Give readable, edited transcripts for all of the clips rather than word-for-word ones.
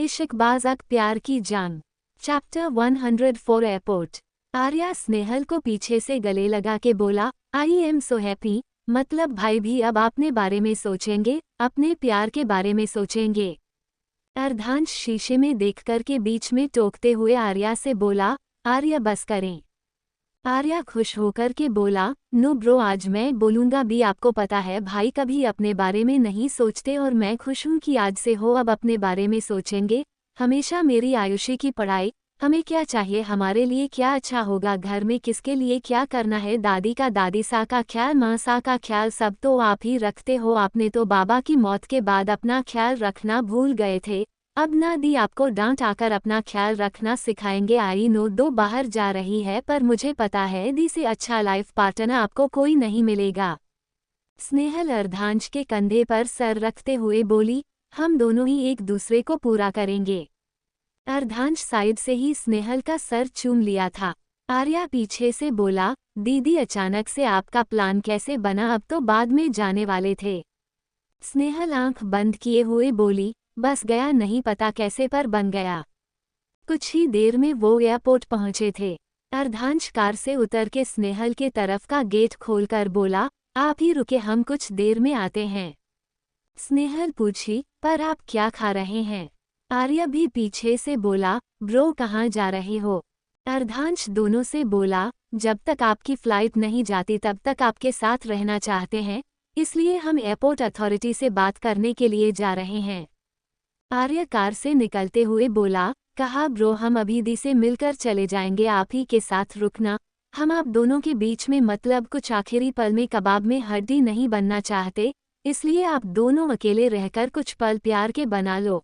इश्कबाज़ प्यार की जान। Chapter 104 airport. आर्या स्नेहल को पीछे से गले लगा के बोला, आई एम सो हैप्पी। मतलब भाई भी अब अपने बारे में सोचेंगे, अपने प्यार के बारे में सोचेंगे। अर्धांश शीशे में देखकर के बीच में टोकते हुए आर्या से बोला, आर्या बस करें। आर्या खुश होकर के बोला, नो ब्रो, आज मैं बोलूँगा भी। आपको पता है भाई कभी अपने बारे में नहीं सोचते और मैं खुश हूँ कि आज से हो अब अपने बारे में सोचेंगे। हमेशा मेरी आयुषी की पढ़ाई, हमें क्या चाहिए, हमारे लिए क्या अच्छा होगा, घर में किसके लिए क्या करना है, दादी का दादी सा का ख्याल, माँ सा का ख्याल, सब तो आप ही रखते हो। आपने तो बाबा की मौत के बाद अपना ख्याल रखना भूल गए थे। अब ना दी आपको डांट आकर अपना ख्याल रखना सिखाएंगे। आई नो दो बाहर जा रही है, पर मुझे पता है दी से अच्छा लाइफ पार्टनर आपको कोई नहीं मिलेगा। स्नेहल अर्धांश के कंधे पर सर रखते हुए बोली, हम दोनों ही एक दूसरे को पूरा करेंगे। अर्धांश साइड से ही स्नेहल का सर चूम लिया था। आर्या पीछे से बोला, दीदी अचानक से आपका प्लान कैसे बना, अब तो बाद में जाने वाले थे। स्नेहल आंख बंद किए हुए बोली, बस गया, नहीं पता कैसे पर बन गया। कुछ ही देर में वो एयरपोर्ट पहुंचे थे। अर्धांश कार से उतर के स्नेहल के तरफ का गेट खोलकर बोला, आप ही रुके, हम कुछ देर में आते हैं। स्नेहल पूछी, पर आप क्या खा रहे हैं? आर्या भी पीछे से बोला, ब्रो कहाँ जा रहे हो? अर्धांश दोनों से बोला, जब तक आपकी फ्लाइट नहीं जाती तब तक आपके साथ रहना चाहते हैं, इसलिए हम एयरपोर्ट अथॉरिटी से बात करने के लिए जा रहे हैं। आर्या कार से निकलते हुए बोला, कहा ब्रो हम अभी दी से मिलकर चले जाएंगे, आप ही के साथ रुकना। हम आप दोनों के बीच में मतलब कुछ आखिरी पल में कबाब में हड्डी नहीं बनना चाहते, इसलिए आप दोनों अकेले रहकर कुछ पल प्यार के बना लो।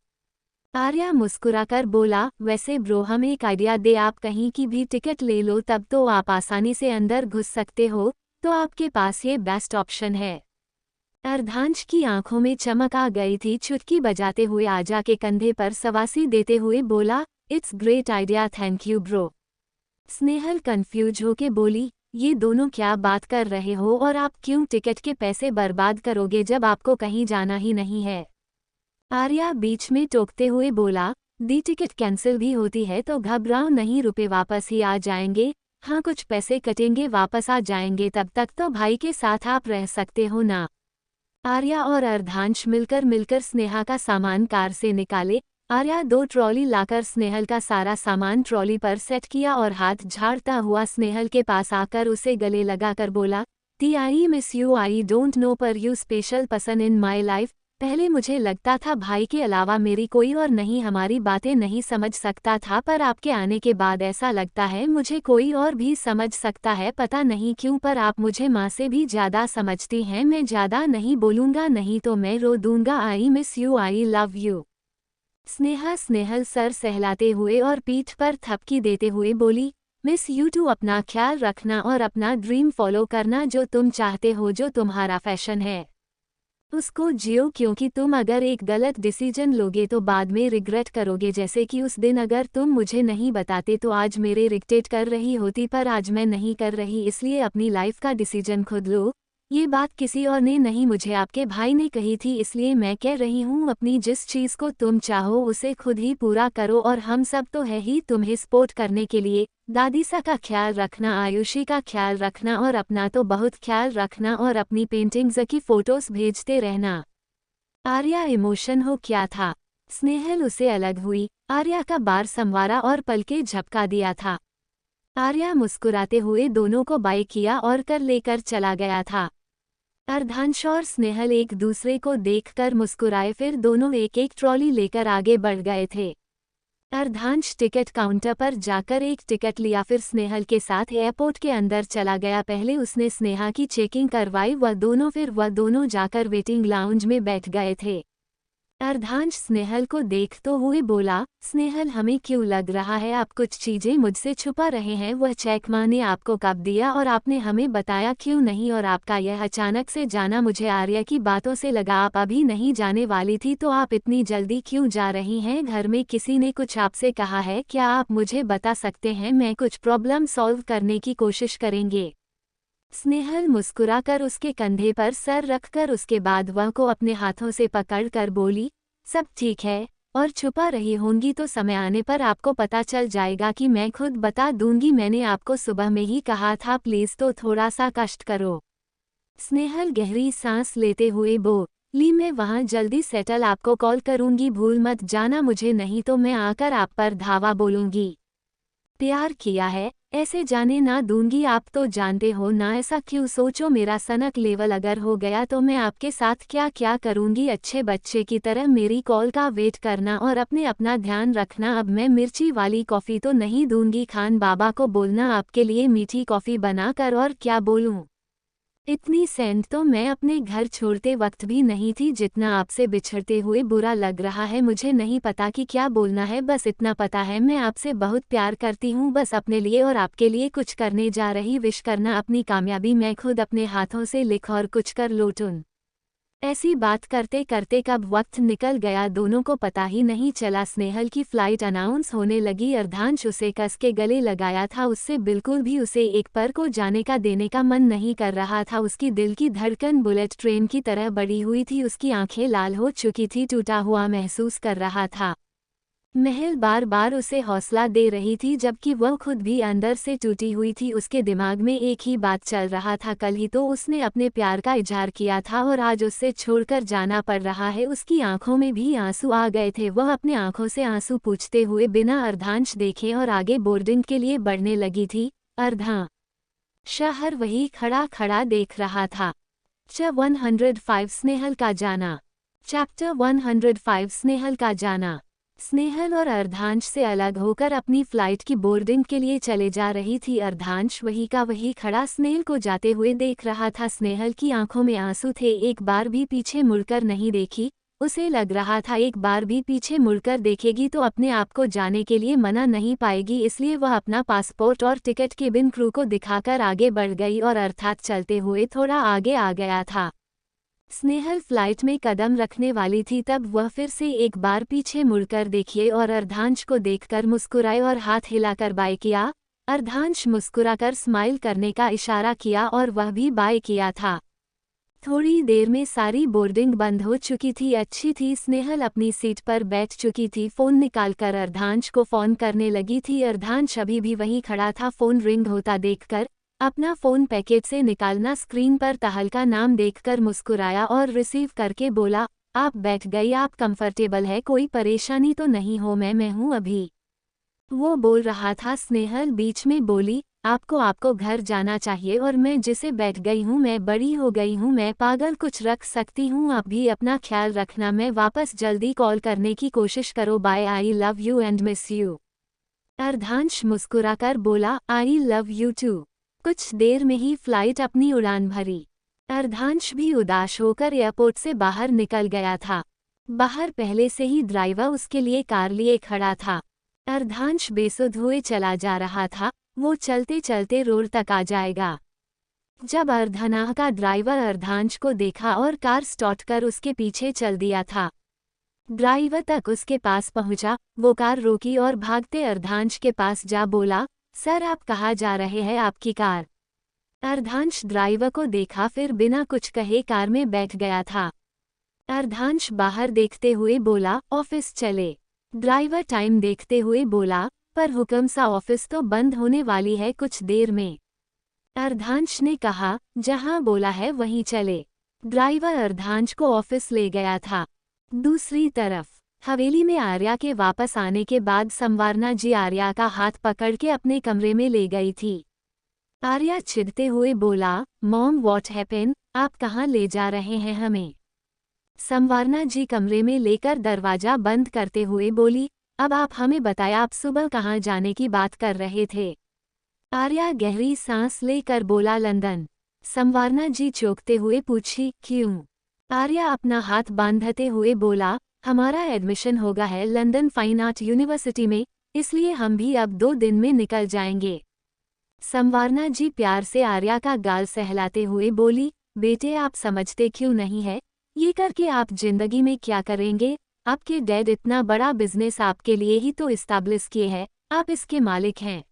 आर्या मुस्कुराकर बोला, वैसे ब्रो हम एक आइडिया दे, आप कहीं की भी टिकट ले लो, तब तो आप आसानी से अंदर घुस सकते हो, तो आपके पास ये बेस्ट ऑप्शन है। अर्धांश की आंखों में चमक आ गई थी। चुटकी बजाते हुए आजा के कंधे पर सवासी देते हुए बोला, it's great idea, thank you bro. Snehal confuse होके बोली, ये दोनों क्या बात कर रहे हो और आप क्यों टिकट के पैसे बर्बाद करोगे जब आपको कहीं जाना ही नहीं है? आर्या बीच में टोकते हुए बोला, दी टिकट कैंसिल भी होती है तो घबराओ नहीं, रुपए वापस ही आ जाएंगे। हाँ कुछ पैसे कटेंगे, वापस आ जाएंगे, तब तक तो भाई के साथ आप रह सकते हो ना। आर्या और अर्धांश मिलकर स्नेहा का सामान कार से निकाले। आर्या 2 ट्रॉली लाकर स्नेहल का सारा सामान ट्रॉली पर सेट किया और हाथ झाड़ता हुआ स्नेहल के पास आकर उसे गले लगाकर बोला, दी I miss you, I don't know पर you special person in my life. पहले मुझे लगता था भाई के अलावा मेरी कोई और नहीं हमारी बातें नहीं समझ सकता था, पर आपके आने के बाद ऐसा लगता है मुझे कोई और भी समझ सकता है, पता नहीं क्यों, पर आप मुझे माँ से भी ज़्यादा समझती हैं। मैं ज़्यादा नहीं बोलूँगा, नहीं तो मैं रो दूँगा। I miss you, I love you. Sneha Snehal सर सहलाते हुए और पीठ पर थपकी देते हुए बोली, मिस यू टू, अपना ख्याल रखना और अपना ड्रीम फॉलो करना, जो तुम चाहते हो, जो तुम्हारा फैशन है उसको जियो, क्योंकि तुम अगर एक गलत डिसीजन लोगे तो बाद में रिग्रेट करोगे। जैसे कि उस दिन अगर तुम मुझे नहीं बताते तो आज मेरे रिग्रेट कर रही होती, पर आज मैं नहीं कर रही, इसलिए अपनी लाइफ का डिसीजन खुद लो। ये बात किसी और ने नहीं, मुझे आपके भाई ने कही थी, इसलिए मैं कह रही हूँ, अपनी जिस चीज़ को तुम चाहो उसे खुद ही पूरा करो, और हम सब तो है ही तुम्हें सपोर्ट करने के लिए। दादी सा का ख्याल रखना, आयुषी का ख्याल रखना और अपना तो बहुत ख्याल रखना, और अपनी पेंटिंग्स की फोटोज भेजते रहना। आर्या इमोशन हो क्या था? स्नेहल उसे अलग हुई, आर्या का बार संवारा और पलके झपका दिया था। आर्या मुस्कुराते हुए दोनों को बाय किया और कर लेकर चला गया था। अर्धांश और स्नेहल एक दूसरे को देखकर मुस्कुराए, फिर दोनों एक एक ट्रॉली लेकर आगे बढ़ गए थे। अर्धांश टिकट काउंटर पर जाकर एक टिकट लिया, फिर स्नेहल के साथ एयरपोर्ट के अंदर चला गया। पहले उसने स्नेहा की चेकिंग करवाई, फिर वह दोनों जाकर वेटिंग लाउंज में बैठ गए थे। अर्धांश स्नेहल को देखते हुए बोला, स्नेहल हमें क्यों लग रहा है आप कुछ चीजें मुझसे छुपा रहे हैं, वह चेक माँ ने आपको कब दिया और आपने हमें बताया क्यों नहीं, और आपका यह अचानक से जाना मुझे आर्या की बातों से लगा। आप अभी नहीं जाने वाली थी तो आप इतनी जल्दी क्यों जा रही हैं? घर में किसी ने कुछ आपसे कहा है क्या? आप मुझे बता सकते हैं, मैं कुछ प्रॉब्लम सॉल्व करने की कोशिश करेंगे। स्नेहल मुस्कुराकर उसके कंधे पर सर रखकर उसके बाद वह को अपने हाथों से पकड़कर बोली, सब ठीक है, और छुपा रही होंगी तो समय आने पर आपको पता चल जाएगा कि मैं खुद बता दूंगी। मैंने आपको सुबह में ही कहा था, प्लीज तो थोड़ा सा कष्ट करो। स्नेहल गहरी सांस लेते हुए बोली, मैं वहाँ जल्दी सेटल आपको कॉल करूंगी, भूल मत जाना मुझे, नहीं तो मैं आकर आप पर धावा बोलूंगी। प्यार किया है, ऐसे जाने ना दूंगी, आप तो जानते हो ना, ऐसा क्यों सोचो, मेरा सनक लेवल अगर हो गया तो मैं आपके साथ क्या क्या करूंगी। अच्छे बच्चे की तरह मेरी कॉल का वेट करना और अपना ध्यान रखना। अब मैं मिर्ची वाली कॉफ़ी तो नहीं दूंगी, खान बाबा को बोलना आपके लिए मीठी कॉफ़ी बना कर। और क्या बोलूं, इतनी सेंट तो मैं अपने घर छोड़ते वक्त भी नहीं थी जितना आपसे बिछड़ते हुए बुरा लग रहा है। मुझे नहीं पता कि क्या बोलना है, बस इतना पता है मैं आपसे बहुत प्यार करती हूँ, बस अपने लिए और आपके लिए कुछ करने जा रही, विश करना अपनी कामयाबी मैं खुद अपने हाथों से लिख और कुछ कर लौटूं। ऐसी बात करते करते कब वक्त निकल गया दोनों को पता ही नहीं चला। स्नेहल की फ्लाइट अनाउंस होने लगी। अर्धांश उसे कस के गले लगाया था, उससे बिल्कुल भी उसे एक पर को जाने का देने का मन नहीं कर रहा था। उसकी दिल की धड़कन बुलेट ट्रेन की तरह बढ़ी हुई थी, उसकी आंखें लाल हो चुकी थी, टूटा हुआ महसूस कर रहा था। महल बार बार उसे हौसला दे रही थी जबकि वह खुद भी अंदर से टूटी हुई थी। उसके दिमाग में एक ही बात चल रहा था, कल ही तो उसने अपने प्यार का इजहार किया था और आज उससे छोड़कर जाना पड़ रहा है। उसकी आंखों में भी आंसू आ गए थे, वह अपने आंखों से आंसू पूछते हुए बिना अर्धांश देखे और आगे बोर्डिंग के लिए बढ़ने लगी थी। अर्धांश शहर वही खड़ा खड़ा देख रहा था। चैप्टर 105 स्नेहल का जाना। चैप्टर 105 स्नेहल का जाना। स्नेहल और अर्धांश से अलग होकर अपनी फ्लाइट की बोर्डिंग के लिए चले जा रही थी। अर्धांश वही का वही खड़ा स्नेहल को जाते हुए देख रहा था। स्नेहल की आंखों में आंसू थे, एक बार भी पीछे मुड़कर नहीं देखी। उसे लग रहा था एक बार भी पीछे मुड़कर देखेगी तो अपने आप को जाने के लिए मना नहीं पाएगी, इसलिए वह अपना पासपोर्ट और टिकट केबिन क्रू को दिखाकर आगे बढ़ गई और अर्थात चलते हुए थोड़ा आगे आ गया था। स्नेहल फ्लाइट में कदम रखने वाली थी तब वह फिर से एक बार पीछे मुड़कर देखिए और अर्धांश को देखकर मुस्कुराए और हाथ हिलाकर बाय किया। अर्धांश मुस्कुराकर स्माइल करने का इशारा किया और वह भी बाय किया था। थोड़ी देर में सारी बोर्डिंग बंद हो चुकी थी। अच्छी थी, स्नेहल अपनी सीट पर बैठ चुकी थी, फ़ोन निकालकर अर्धांश को फ़ोन करने लगी थी। अर्धांश अभी भी वहीं खड़ा था। फ़ोन रिंग होता देखकर अपना फ़ोन पैकेट से निकालना, स्क्रीन पर तहलका नाम देखकर मुस्कुराया और रिसीव करके बोला, आप बैठ गई, आप कंफर्टेबल है, कोई परेशानी तो नहीं हो? मैं हूँ अभी। वो बोल रहा था। स्नेहल बीच में बोली, आपको घर जाना चाहिए और मैं जिसे बैठ गई हूँ, मैं बड़ी हो गई हूँ, मैं पागल कुछ रख सकती हूँ, आप भी अपना ख्याल रखना, मैं वापस जल्दी कॉल करने की कोशिश करो, bye, I love you and miss you. Ardhansh मुस्कुराकर बोला, आई लव यू टू। कुछ देर में ही फ्लाइट अपनी उड़ान भरी। अर्धांश भी उदास होकर एयरपोर्ट से बाहर निकल गया था। बाहर पहले से ही ड्राइवर उसके लिए कार लिए खड़ा था। अर्धांश बेसुध हुए चला जा रहा था, वो चलते चलते रोड तक आ जाएगा। जब अर्धनाह का ड्राइवर अर्धांश को देखा और कार स्टार्ट कर उसके पीछे चल दिया था। ड्राइवर तक उसके पास पहुंचा, वो कार रोकी और भागते अर्धांश के पास जा बोला, सर आप कहाँ जा रहे हैं, आपकी कार। अर्धांश ड्राइवर को देखा, फिर बिना कुछ कहे कार में बैठ गया था। अर्धांश बाहर देखते हुए बोला, ऑफिस चले। ड्राइवर टाइम देखते हुए बोला, पर हुक्म सा, ऑफिस तो बंद होने वाली है कुछ देर में। अर्धांश ने कहा, जहां बोला है वहीं चले। ड्राइवर अर्धांश को ऑफिस ले गया था। दूसरी तरफ हवेली में आर्या के वापस आने के बाद संवारना जी आर्या का हाथ पकड़ के अपने कमरे में ले गई थी। आर्या चिढ़ते हुए बोला, मॉम व्हाट हैपेंड, आप कहाँ ले जा रहे हैं हमें? संवारना जी कमरे में लेकर दरवाजा बंद करते हुए बोली, अब आप हमें बताया, आप सुबह कहाँ जाने की बात कर रहे थे? आर्या गहरी सांस लेकर बोला, लंदन। संवारना जी चौंकते हुए पूछी, क्यों? आर्या अपना हाथ बांधते हुए बोला, हमारा एडमिशन होगा है लंदन फाइन आर्ट यूनिवर्सिटी में, इसलिए हम भी अब 2 दिन में निकल जाएंगे। संवारना जी प्यार से आर्या का गाल सहलाते हुए बोली, बेटे आप समझते क्यों नहीं है, ये करके आप जिंदगी में क्या करेंगे? आपके डैड इतना बड़ा बिजनेस आपके लिए ही तो इस्टेब्लिश किए है, आप इसके मालिक हैं।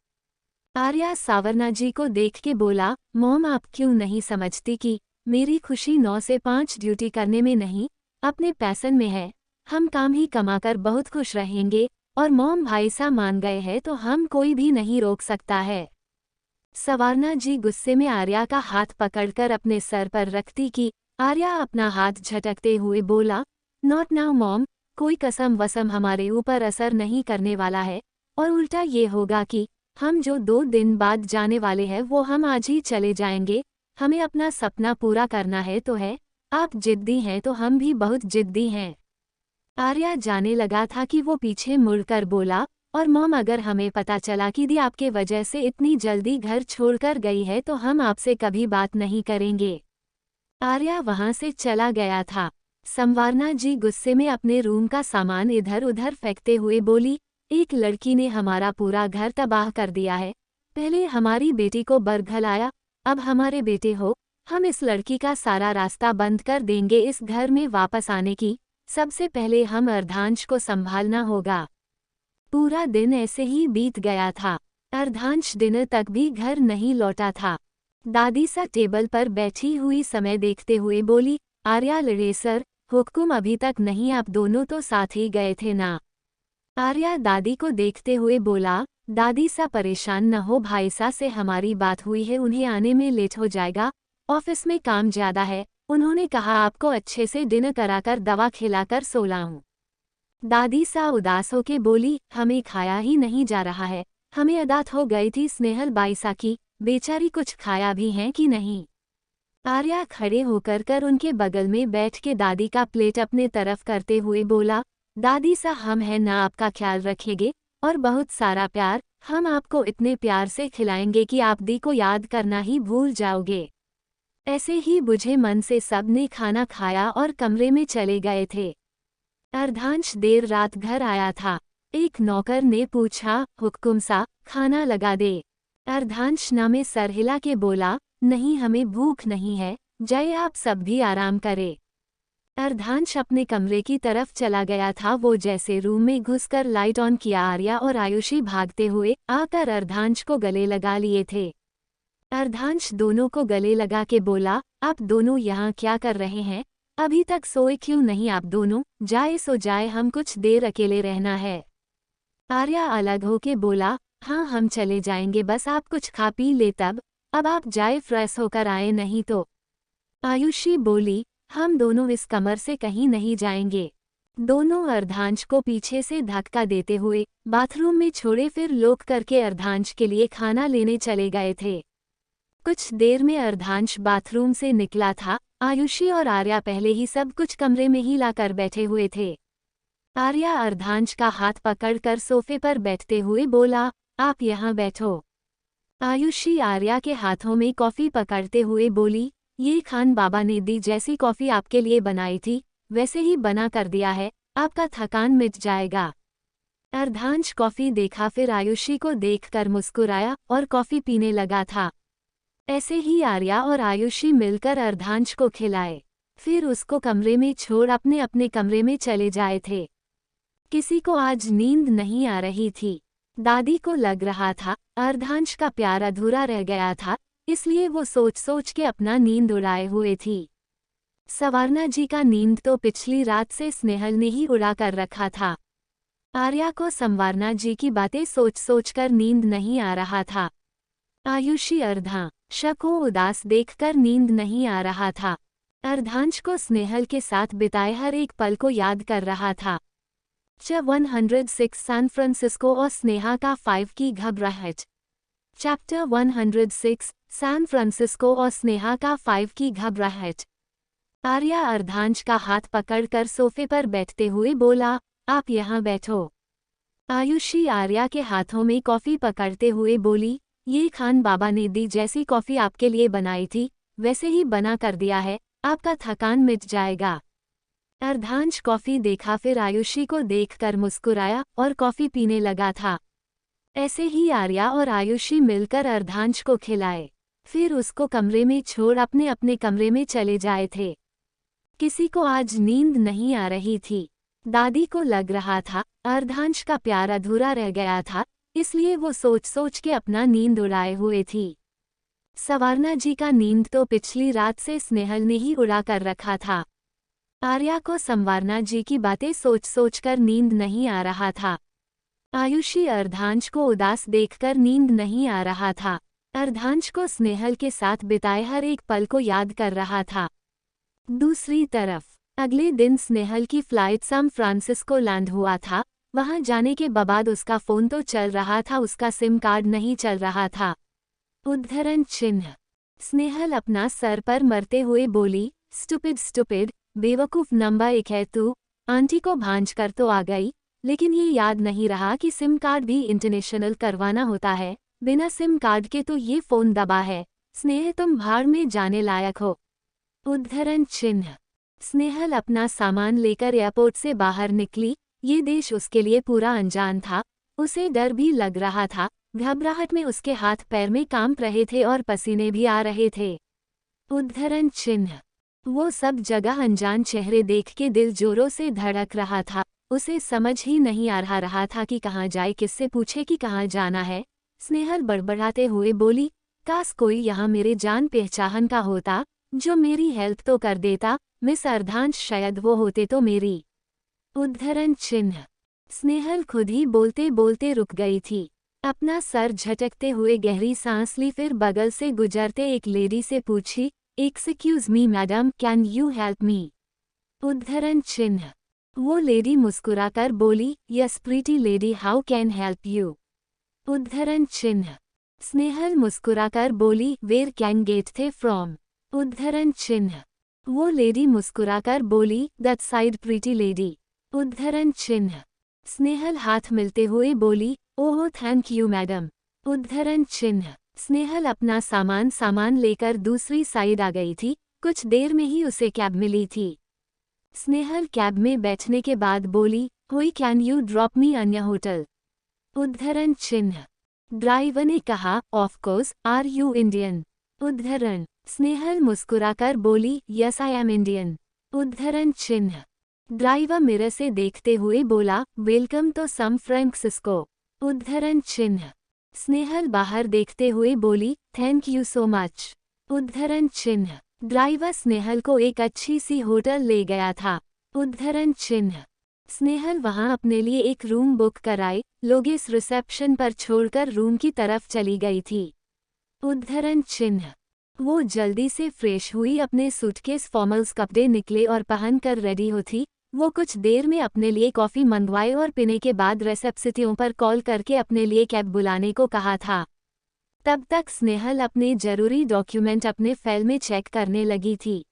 आर्या सावरना जी को देख के बोला, मॉम आप क्यों नहीं समझती कि मेरी खुशी 9 से 5 ड्यूटी करने में नहीं, अपने पैशन में है। हम काम ही कमाकर बहुत खुश रहेंगे, और मॉम भाई सा मान गए हैं तो हम कोई भी नहीं रोक सकता है। सवारना जी गुस्से में आर्या का हाथ पकड़कर अपने सर पर रखती कि आर्या अपना हाथ झटकते हुए बोला, नॉट नाउ मॉम, कोई कसम वसम हमारे ऊपर असर नहीं करने वाला है, और उल्टा ये होगा कि हम जो 2 दिन बाद जाने वाले हैं वो हम आज ही चले जाएंगे। हमें अपना सपना पूरा करना है तो है, आप जिद्दी हैं तो हम भी बहुत जिद्दी हैं। आर्या जाने लगा था कि वो पीछे मुड़कर बोला, और मॉम अगर हमें पता चला कि दी आपके वजह से इतनी जल्दी घर छोड़कर गई है तो हम आपसे कभी बात नहीं करेंगे। आर्या वहां से चला गया था। संवारना जी गुस्से में अपने रूम का सामान इधर उधर फेंकते हुए बोली, एक लड़की ने हमारा पूरा घर तबाह कर दिया है। पहले हमारी बेटी को बरगलाया, अब हमारे बेटे हो। हम इस लड़की का सारा रास्ता बंद कर देंगे इस घर में वापस आने की। सबसे पहले हम अर्धांश को संभालना होगा। पूरा दिन ऐसे ही बीत गया था। अर्धांश डिनर तक भी घर नहीं लौटा था। दादी सा टेबल पर बैठी हुई समय देखते हुए बोली, आर्या लड़े सर, हुक्म अभी तक नहीं, आप दोनों तो साथ ही गए थे ना। आर्या दादी को देखते हुए बोला, दादी सा परेशान न हो, भाई सा से हमारी बात हुई है, उन्हें आने में लेट हो जाएगा, ऑफिस में काम ज्यादा है। उन्होंने कहा आपको अच्छे से डिनर कराकर दवा खिलाकर सोलाऊं। दादी सा उदास होके बोली, हमें खाया ही नहीं जा रहा है, हमें आदत हो गई थी स्नेहल बाई सा की, बेचारी कुछ खाया भी है कि नहीं। आर्या खड़े होकर उनके बगल में बैठ के दादी का प्लेट अपने तरफ करते हुए बोला, दादी सा हम हैं ना, आपका ख्याल रखेंगे, और बहुत सारा प्यार। हम आपको इतने प्यार से खिलाएंगे कि आप दी को याद करना ही भूल जाओगे। ऐसे ही बुझे मन से सब ने खाना खाया और कमरे में चले गए थे। अर्धांश देर रात घर आया था। एक नौकर ने पूछा, हुक्म सा, खाना लगा दे। अर्धांश नामे सर हिला के बोला, नहीं हमें भूख नहीं है, जय आप सब भी आराम करे। अर्धांश अपने कमरे की तरफ चला गया था। वो जैसे रूम में घुसकर लाइट ऑन किया, आर्या और आयुषी भागते हुए आकर अर्धांश को गले लगा लिए थे। अर्धांश दोनों को गले लगा के बोला, आप दोनों यहाँ क्या कर रहे हैं? अभी तक सोए क्यों नहीं आप दोनों? जाए सो जाए, हम कुछ देर अकेले रहना है। आर्या अलग होके बोला, हाँ हम चले जाएंगे, बस आप कुछ खा पी ले तब। अब आप जाए फ्रेश होकर आए नहीं तो। आयुषी बोली, हम दोनों इस कमर से कहीं नहीं जाएंगे। दोनों अर्धांश को पीछे से धक्का देते हुए बाथरूम में छोड़े, फिर लोक करके अर्धांश के लिए खाना लेने चले गए थे। कुछ देर में अर्धांश बाथरूम से निकला था। आयुषी और आर्या पहले ही सब कुछ कमरे में ही लाकर बैठे हुए थे। आर्या अर्धांश का हाथ पकड़कर सोफे पर बैठते हुए बोला, आप यहाँ बैठो। आयुषी आर्या के हाथों में कॉफी पकड़ते हुए बोली, ये खान बाबा ने दी जैसी कॉफी आपके लिए बनाई थी वैसे ही बना कर दिया है, आपका थकान मिट जाएगा। अर्धांश कॉफी देखा, फिर आयुषी को देखकर मुस्कुराया और कॉफी पीने लगा था। ऐसे ही आर्या और आयुषी मिलकर अर्धांश को खिलाए, फिर उसको कमरे में छोड़ अपने अपने कमरे में चले जाए थे। किसी को आज नींद नहीं आ रही थी। दादी को लग रहा था अर्धांश का प्यार अधूरा रह गया था, इसलिए वो सोच सोच के अपना नींद उड़ाए हुए थी। सवारना जी का नींद तो पिछली रात से स्नेहल ने ही उड़ा कर रखा था। आर्या को संवारना जी की बातें सोच सोच कर नींद नहीं आ रहा था। आयुषी अर्धांश को उदास देखकर नींद नहीं आ रहा था। अर्धांश को स्नेहल के साथ बिताए हर एक पल को याद कर रहा था। 106 सैन फ्रांसिस्को और स्नेहा का 5 की घबराहट। चैप्टर 106 सैन फ्रांसिस्को और स्नेहा का 5 की घबराहट। आर्या अर्धांश का हाथ पकड़कर सोफे पर बैठते हुए बोला, आप यहाँ बैठो। आयुषी आर्या के हाथों में कॉफी पकड़ते हुए बोली, ये खान बाबा ने दी जैसी कॉफी आपके लिए बनाई थी वैसे ही बना कर दिया है, आपका थकान मिट जाएगा। अर्धांश कॉफी देखा, फिर आयुषी को देखकर मुस्कुराया और कॉफी पीने लगा था। ऐसे ही आर्या और आयुषी मिलकर अर्धांश को खिलाए, फिर उसको कमरे में छोड़ अपने अपने कमरे में चले जाए थे। किसी को आज नींद नहीं आ रही थी। दादी को लग रहा था अर्धांश का प्यार अधूरा रह गया था, इसलिए वो सोच सोच के अपना नींद उड़ाए हुए थी। सवारना जी का नींद तो पिछली रात से स्नेहल ने ही उड़ा कर रखा था। आर्या को संवारना जी की बातें सोच सोच कर नींद नहीं आ रहा था। आयुषी अर्धांश को उदास देखकर नींद नहीं आ रहा था। अर्धांश को स्नेहल के साथ बिताए हर एक पल को याद कर रहा था। दूसरी तरफ अगले दिन स्नेहल की फ्लाइट सैन फ्रांसिस्को लैंड हुआ था। वहां जाने के बाद उसका फोन तो चल रहा था, उसका सिम कार्ड नहीं चल रहा था। उद्धरण चिन्ह। स्नेहल अपना सर पर मरते हुए बोली, स्टूपिड स्टूपिड, बेवकूफ नंबर 1 है तू। आंटी को भांज कर तो आ गई, लेकिन ये याद नहीं रहा कि सिम कार्ड भी इंटरनेशनल करवाना होता है। बिना सिम कार्ड के तो ये फोन दबा है। स्नेह तुम भाड़ में जाने लायक हो। उद्धरण चिन्ह। स्नेहल अपना सामान लेकर एयरपोर्ट से बाहर निकली। ये देश उसके लिए पूरा अनजान था। उसे डर भी लग रहा था। घबराहट में उसके हाथ पैर में कांप रहे थे और पसीने भी आ रहे थे। उद्धरण चिन्ह। वो सब जगह अनजान चेहरे देख के दिल जोरों से धड़क रहा था। उसे समझ ही नहीं आ रहा था कि कहाँ जाए, किससे पूछे कि कहाँ जाना है। स्नेहल बड़बड़ाते हुए बोली, काश कोई यहाँ मेरे जान पहचान का होता जो मेरी हेल्प तो कर देता। मिस अर्धांश शायद वो होते तो मेरी। उद्धरण चिन्ह। स्नेहल खुद ही बोलते बोलते रुक गई थी। अपना सर झटकते हुए गहरी सांस ली, फिर बगल से गुजरते एक लेडी से पूछी, excuse me madam, can you help me. उद्धरण चिन्ह। वो लेडी मुस्कुराकर बोली, yes pretty lady, how can help you. उद्धरण चिन्ह। स्नेहल मुस्कुराकर बोली, वेयर कैन गेट थे फ्रॉम। उद्धरण चिन्ह। वो लेडी मुस्कुराकर बोली, दैट साइड प्रीटी लेडी। उद्धरण चिन्ह। स्नेहल हाथ मिलते हुए बोली, ओह थैंक यू मैडम। उद्धरण चिन्ह। स्नेहल अपना सामान लेकर दूसरी साइड आ गई थी। कुछ देर में ही उसे कैब मिली थी। स्नेहल कैब में बैठने के बाद बोली, होई कैन यू ड्रॉप मी अन्य होटल। उद्धरण चिन्ह। ड्राइवर ने कहा, of course, are you Indian. उद्धरण। स्नेहल मुस्कुराकर बोली, यस आई एम इंडियन। उद्धरण चिन्ह। ड्राइवर मिरर से देखते हुए बोला, वेलकम टू सैन फ्रांसिस्को। उद्धरण चिन्ह। स्नेहल बाहर देखते हुए बोली, थैंक यू सो मच। उद्धरण चिन्ह। ड्राइवर स्नेहल को एक अच्छी सी होटल ले गया था। उद्धरण चिन्ह। स्नेहल वहां अपने लिए एक रूम बुक कराए, लोग इस रिसेप्शन पर छोड़कर रूम की तरफ चली गई थी। उद्धरण चिन्ह। वो जल्दी से फ्रेश हुई, अपने सूटकेस फॉर्मल्स कपड़े निकले और पहनकर रेडी हो थी। वो कुछ देर में अपने लिए कॉफ़ी मंगवाए और पीने के बाद रिसेप्शनिस्टों पर कॉल करके अपने लिए कैब बुलाने को कहा था। तब तक स्नेहल अपने जरूरी डॉक्यूमेंट अपने फाइल में चेक करने लगी थी।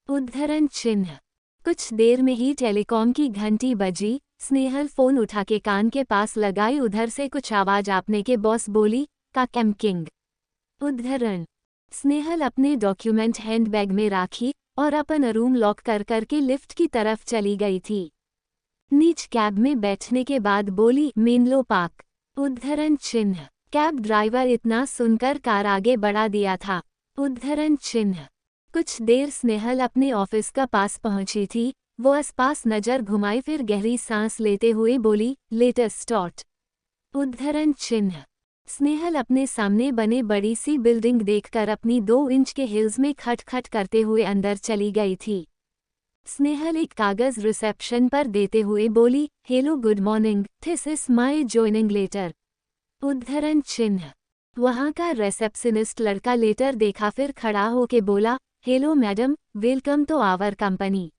उद्धरण चिन्ह। कुछ देर में ही टेलीकॉम की घंटी बजी। स्नेहल फोन उठा के कान के पास लगाई। उधर से कुछ आवाज आपने के बॉस बोली, का कैम किंग। उद्धरण। स्नेहल अपने डॉक्यूमेंट हैंडबैग में राखी और अपन रूम लॉक कर करके लिफ्ट की तरफ चली गई थी। नीच कैब में बैठने के बाद बोली, मेनलो पार्क। उद्धरण चिन्ह। कैब ड्राइवर इतना सुनकर कार आगे बढ़ा दिया था। उद्धरण चिन्ह। कुछ देर स्नेहल अपने ऑफिस का पास पहुंची थी। वो आसपास नजर घुमाई, फिर गहरी सांस लेते हुए बोली, लेटेस्ट स्टार्ट। उद्धरण चिन्ह। स्नेहल अपने सामने बने बड़ी सी बिल्डिंग देखकर अपनी 2 इंच के हील्स में खटखट करते हुए अंदर चली गई थी। स्नेहल एक कागज रिसेप्शन पर देते हुए बोली, hello good morning, this is my joining letter. उद्धरण चिन्ह। वहाँ का रिसेप्शनिस्ट लड़का लेटर देखा, फिर खड़ा होके बोला, hello madam, welcome to our company.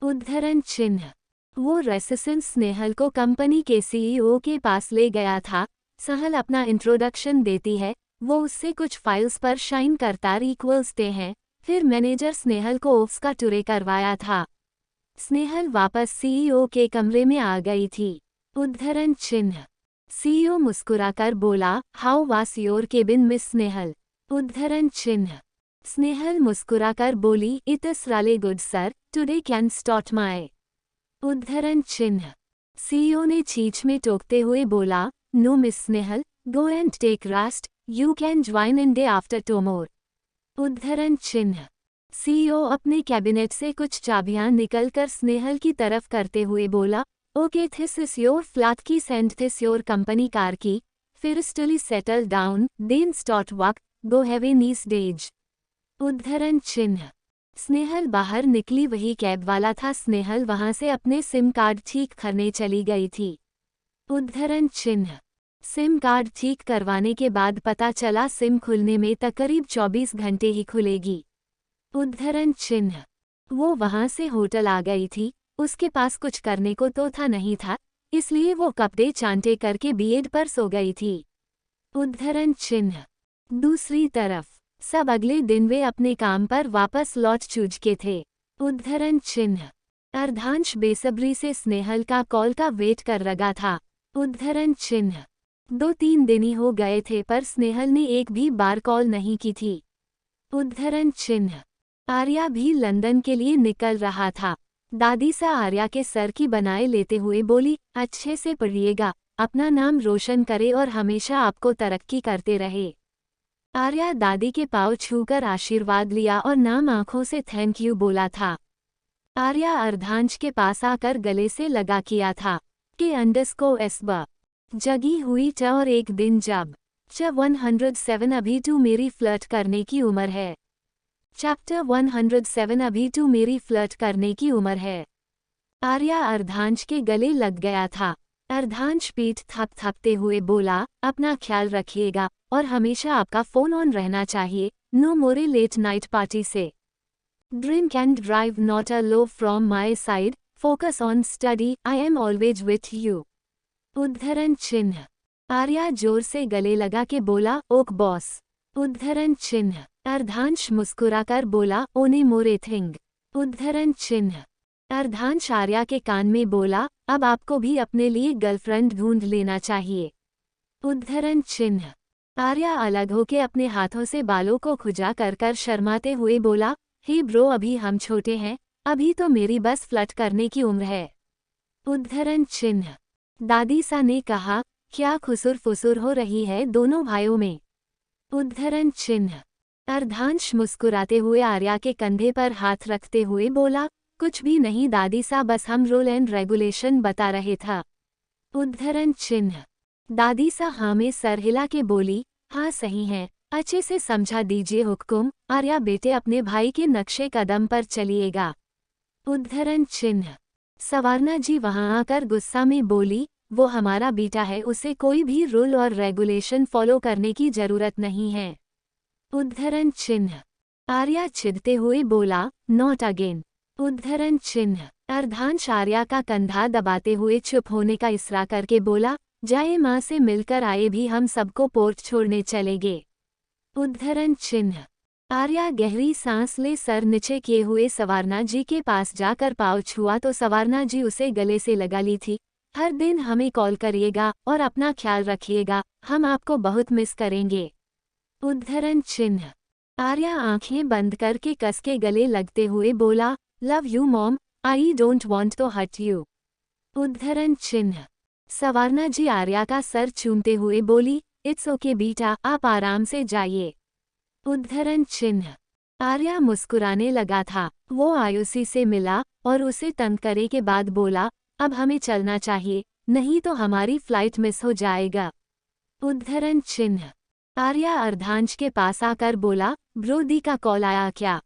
उद्धरण चिन्ह। वो रेसिडेंट स्नेहल को कंपनी के सीईओ के पास ले गया था। स्नेहल अपना इंट्रोडक्शन देती है। वो उससे कुछ फाइल्स पर साइन करता रिक्वेस्टते हैं। फिर मैनेजर स्नेहल को ऑफिस का टूर करवाया था। स्नेहल वापस सीईओ के कमरे में आ गई थी। उद्धरण चिन्ह। सीईओ मुस्कुराकर बोला, how was your cabin miss Snehal. उद्धरण चिन्ह। स्नेहल मुस्कुराकर बोली, it is really good sir, today can start my. उद्धरण चिन्ह। सीईओ ने चींच में टोकते हुए बोला, no miss Snehal, go and take rest, you can join in day after tomorrow. उद्धरण चिन्ह। सीईओ अपने कैबिनेट से कुछ चाबियां निकलकर स्नेहल की तरफ करते हुए बोला, okay this is your flat key, send this your company car key, firstly settle down, then start work, go have a nice day. उद्धरण चिन्ह। स्नेहल बाहर निकली, वही कैब वाला था। स्नेहल वहां से अपने सिम कार्ड ठीक करने चली गई थी। उद्धरण चिन्ह। सिम कार्ड ठीक करवाने के बाद पता चला सिम खुलने में तकरीब 24 घंटे ही खुलेगी। उद्धरण चिन्ह। वो वहां से होटल आ गई थी, उसके पास कुछ करने को तो था नहीं था, इसलिए वो कपड़े चांटे करके बेड पर सो गई थी। उद्धरण चिन्ह। दूसरी तरफ सब अगले दिन वे अपने काम पर वापस लौट चुके थे। उद्धरण चिन्ह। अर्धांश बेसब्री से स्नेहल का कॉल का वेट कर रहा था। उद्धरण चिन्ह। 2-3 दिन ही हो गए थे पर स्नेहल ने एक भी बार कॉल नहीं की थी। उद्धरण चिन्ह। आर्या भी लंदन के लिए निकल रहा था। दादी सा आर्या के सर की बनाए लेते हुए बोली, अच्छे से पढ़िएगा, अपना नाम रोशन करे और हमेशा आपको तरक्की करते रहे। आर्या दादी के पाँव छूकर आशीर्वाद लिया और नाम आंखों से थैंक यू बोला था। आर्या अर्धांश के पास आकर गले से लगा किया था कि _SB जगी हुई च और एक दिन जब च 107 अभी तू मेरी फ्लर्ट करने की उम्र है। चैप्टर 107 अभी तू मेरी फ्लर्ट करने की उम्र है। आर्या अर्धांश के गले लग गया था। अर्धांश पीठ थपथपते हुए बोला, अपना ख्याल रखिएगा और हमेशा आपका फोन ऑन रहना चाहिए। नो मोरे लेट नाइट पार्टी से। Drink and drive not a low from my side, focus on study, I am always with you. उद्धरण चिन्ह। आर्या जोर से गले लगा के बोला, ओक बॉस। उद्धरण चिन्ह। अर्धांश मुस्कुराकर बोला, ओने मोरे थिंग। उद्धरण चिन्ह। अर्धांश आर्या के कान में बोला, अब आपको भी अपने लिए गर्लफ्रेंड ढूंढ लेना चाहिए। उद्धरण चिन्ह। आर्या अलग होके अपने हाथों से बालों को खुजा कर शर्माते हुए बोला, हे ब्रो, अभी हम छोटे हैं, अभी तो मेरी बस फ्लर्ट करने की उम्र है। उद्धरण चिन्ह। दादी सा ने कहा, क्या खुसुर फुसुर हो रही है दोनों भाइयों में। उद्धरण चिन्ह। अर्धांश मुस्कुराते हुए आर्या के कंधे पर हाथ रखते हुए बोला, कुछ भी नहीं दादी सा, बस हम रूल एंड रेगुलेशन बता रहे था। उद्धरण चिन्ह। दादी सा हाँ में सर हिला के बोली, हाँ सही है, अच्छे से समझा दीजिए हुक्म। आर्या बेटे अपने भाई के नक्शे कदम पर चलिएगा। उद्धरण चिन्ह। सवारना जी वहां आकर गुस्सा में बोली, वो हमारा बेटा है, उसे कोई भी रूल और रेगुलेशन फॉलो करने की जरूरत नहीं है। उद्धरण चिन्ह। आर्या चिढ़ते हुए बोला, नॉट अगेन। उद्धरण चिन्ह। अर्धांश आर्या का कंधा दबाते हुए चुप होने का इशारा करके बोला, जाए माँ से मिलकर आए भी हम सबको पोर्ट छोड़ने चलेंगे। उद्धरण चिन्ह। आर्या गहरी सांस ले सर नीचे किए हुए सवारना जी के पास जाकर पाँव छुआ तो सवारना जी उसे गले से लगा ली थी। हर दिन हमें कॉल करिएगा और अपना ख्याल रखिएगा, हम आपको बहुत मिस करेंगे। उद्धरण चिन्ह। आर्या आंखें बंद करके कस के गले लगते हुए बोला, love you mom, I don't want to hurt you. उद्धरण चिन्ह। सवारना जी आर्या का सर चूमते हुए बोली, इट्स ओके बेटा, आप आराम से जाइए। उद्धरण चिन्ह। आर्या मुस्कुराने लगा था। वो आयुषी से मिला और उसे तंग करे के बाद बोला, अब हमें चलना चाहिए, नहीं तो हमारी फ्लाइट मिस हो जाएगा। उद्धरण चिन्ह। आर्या अर्धांश के पास आकर बोला, ब्रो दी का कॉल आया क्या।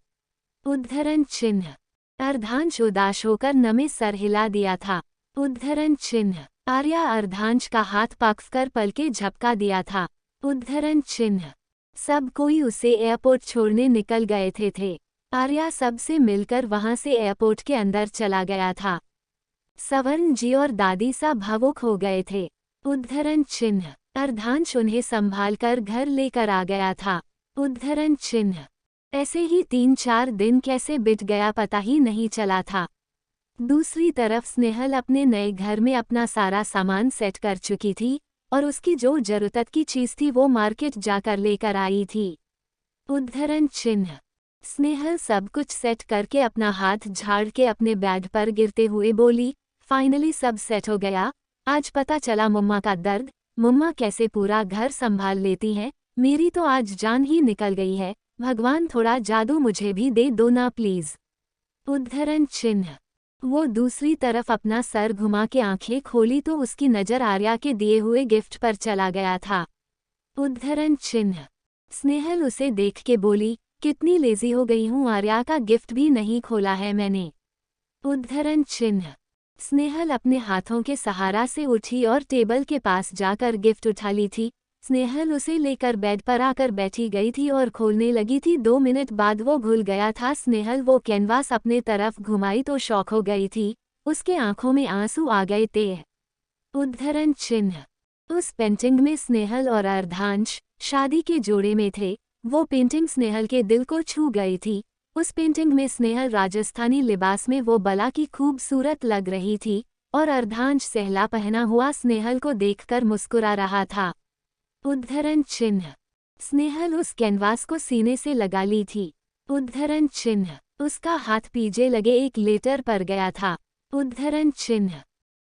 उद्धरण चिन्ह। अर्धांश उदास होकर नमे सर हिला दिया था। उद्धरण चिन्ह। आर्या अर्धांश का हाथ पकड़कर पलके झपका दिया था। उद्धरण चिन्ह। सब कोई उसे एयरपोर्ट छोड़ने निकल गए थे। आर्या सबसे मिलकर वहां से एयरपोर्ट के अंदर चला गया था। सवर्ण जी और दादी सा भावुक हो गए थे। उद्धरण चिन्ह। अर्धांश उन्हें संभालकर घर लेकर आ गया था। उद्धरण चिन्ह। ऐसे ही 3-4 दिन कैसे बीत गया पता ही नहीं चला था। दूसरी तरफ स्नेहल अपने नए घर में अपना सारा सामान सेट कर चुकी थी और उसकी जो जरूरत की चीज थी वो मार्केट जाकर लेकर आई थी। उद्धरण चिन्ह। स्नेहल सब कुछ सेट करके अपना हाथ झाड़ के अपने बेड पर गिरते हुए बोली, फाइनली सब सेट हो गया। आज पता चला मम्मा का दर्द, मम्मा कैसे पूरा घर संभाल लेती हैं, मेरी तो आज जान ही निकल गई है। भगवान थोड़ा जादू मुझे भी दे दो ना प्लीज। उद्धरण चिन्ह। वो दूसरी तरफ अपना सर घुमा के आंखें खोली तो उसकी नजर आर्या के दिए हुए गिफ्ट पर चला गया था। उद्धरण चिन्ह। स्नेहल उसे देख के बोली, कितनी लेजी हो गई हूँ, आर्या का गिफ्ट भी नहीं खोला है मैंने। उद्धरण चिन्ह। स्नेहल अपने हाथों के सहारा से उठी और टेबल के पास जाकर गिफ्ट उठा ली थी। स्नेहल उसे लेकर बेड पर आकर बैठी गई थी और खोलने लगी थी। 2 मिनट बाद वो भूल गया था। स्नेहल वो कैनवास अपने तरफ घुमाई तो शॉक हो गई थी, उसके आंखों में आंसू आ गए थे। उद्धरण चिन्ह। उस पेंटिंग में स्नेहल और अर्धांश शादी के जोड़े में थे। वो पेंटिंग स्नेहल के दिल को छू गई थी। उस पेंटिंग में स्नेहल राजस्थानी लिबास में वो बला की खूबसूरत लग रही थी और अर्धांश सहला पहना हुआ स्नेहल को देखकर मुस्कुरा रहा था। उद्धरण चिन्ह। स्नेहल उस कैनवास को सीने से लगा ली थी। उद्धरण चिन्ह। उसका हाथ पीछे लगे एक लेटर पर गया था। उद्धरण चिन्ह।